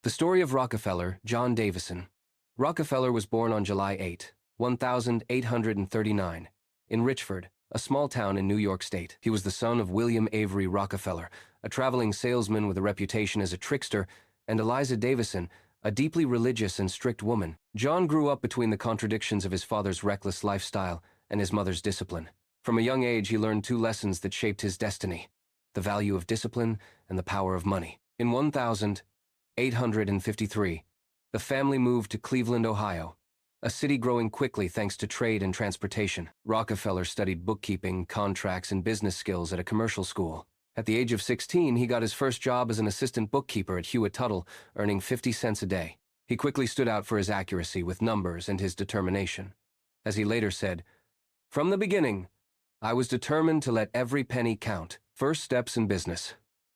The story of Rockefeller, John Davison. Rockefeller was born on July 8, 1839, in Richford, a small town in New York State. He was the son of William Avery Rockefeller, a traveling salesman with a reputation as a trickster, and Eliza Davison, a deeply religious and strict woman. John grew up between the contradictions of his father's reckless lifestyle and his mother's discipline. From a young age, he learned two lessons that shaped his destiny: the value of discipline and the power of money. In 1853, the family moved to Cleveland, Ohio, a city growing quickly thanks to trade and transportation. Rockefeller studied bookkeeping, contracts, and business skills at a commercial school. At the age of 16, he got his first job as an assistant bookkeeper at Hewitt Tuttle, earning 50 cents a day. He quickly stood out for his accuracy with numbers and his determination. As he later said, "From the beginning, I was determined to let every penny count." First steps in business.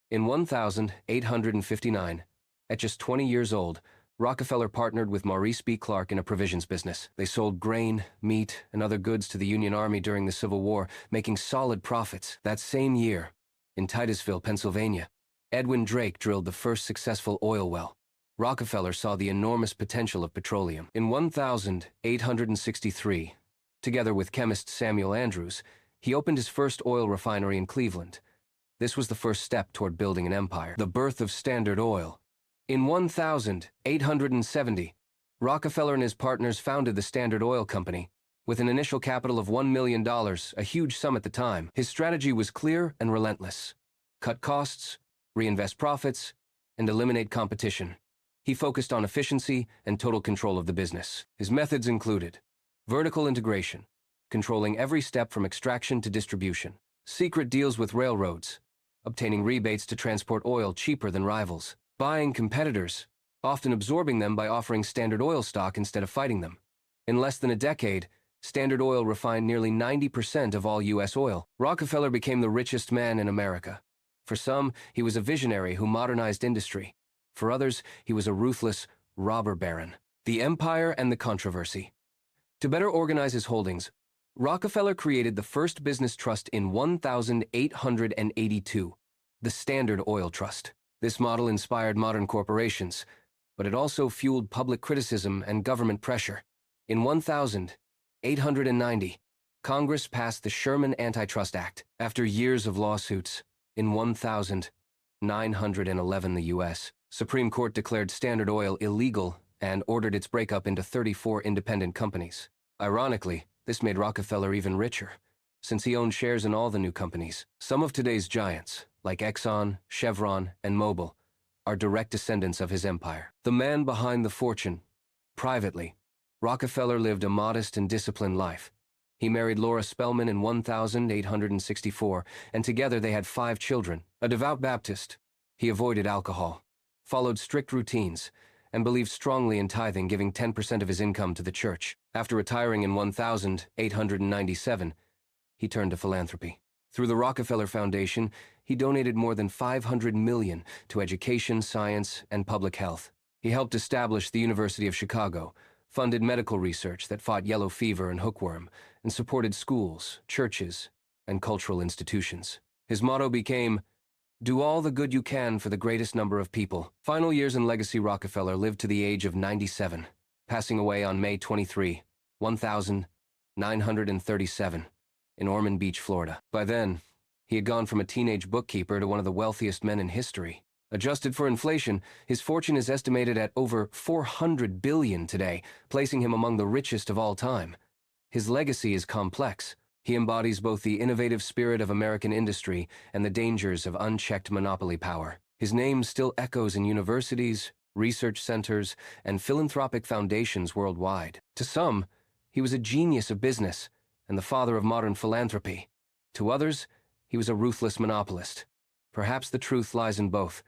In 1859, at just 20 years old, Rockefeller partnered with Maurice B. Clark in a provisions business. They sold grain, meat, and other goods to the Union Army during the Civil War, making solid profits. That same year, in Titusville, Pennsylvania, Edwin Drake drilled the first successful oil well. Rockefeller saw the enormous potential of petroleum. In 1863, together with chemist Samuel Andrews, he opened his first oil refinery in Cleveland. This was the first step toward building an empire. The birth of Standard Oil. In 1870, Rockefeller and his partners founded the Standard Oil Company. With an initial capital of $1 million, a huge sum at the time, his strategy was clear and relentless: cut costs, reinvest profits, and eliminate competition. He focused on efficiency and total control of the business. His methods included vertical integration, controlling every step from extraction to distribution; secret deals with railroads, obtaining rebates to transport oil cheaper than rivals; buying competitors, often absorbing them by offering Standard Oil stock instead of fighting them. In less than a decade, Standard Oil refined nearly 90% of all U.S. oil. Rockefeller became the richest man in America. For some, he was a visionary who modernized industry. For others, he was a ruthless robber baron. The empire and the controversy. To better organize his holdings, Rockefeller created the first business trust in 1882, the Standard Oil Trust. This model inspired modern corporations, but it also fueled public criticism and government pressure. In 1890, Congress passed the Sherman Antitrust Act. After years of lawsuits, in 1911, the U.S. Supreme Court declared Standard Oil illegal and ordered its breakup into 34 independent companies. Ironically, this made Rockefeller even richer, since he owned shares in all the new companies. Some of today's giants, like Exxon, Chevron, and Mobil, are direct descendants of his empire. The man behind the fortune. Privately, Rockefeller lived a modest and disciplined life. He married Laura Spellman in 1864, and together they had 5 children. A devout Baptist, he avoided alcohol, followed strict routines, and believed strongly in tithing, giving 10% of his income to the church. After retiring in 1897, he turned to philanthropy. Through the Rockefeller Foundation, he donated more than $500 million to education, science, and public health. He helped establish the University of Chicago, funded medical research that fought yellow fever and hookworm, and supported schools, churches, and cultural institutions. His motto became, "Do all the good you can for the greatest number of people." Final years in legacy. Rockefeller lived to the age of 97, passing away on May 23, 1937, in Ormond Beach, Florida. By then, he had gone from a teenage bookkeeper to one of the wealthiest men in history. Adjusted for inflation, his fortune is estimated at over $400 billion today, placing him among the richest of all time. His legacy is complex. He embodies both the innovative spirit of American industry and the dangers of unchecked monopoly power. His name still echoes in universities, research centers, and philanthropic foundations worldwide. To some, he was a genius of business and the father of modern philanthropy. To others, he was a ruthless monopolist. Perhaps the truth lies in both.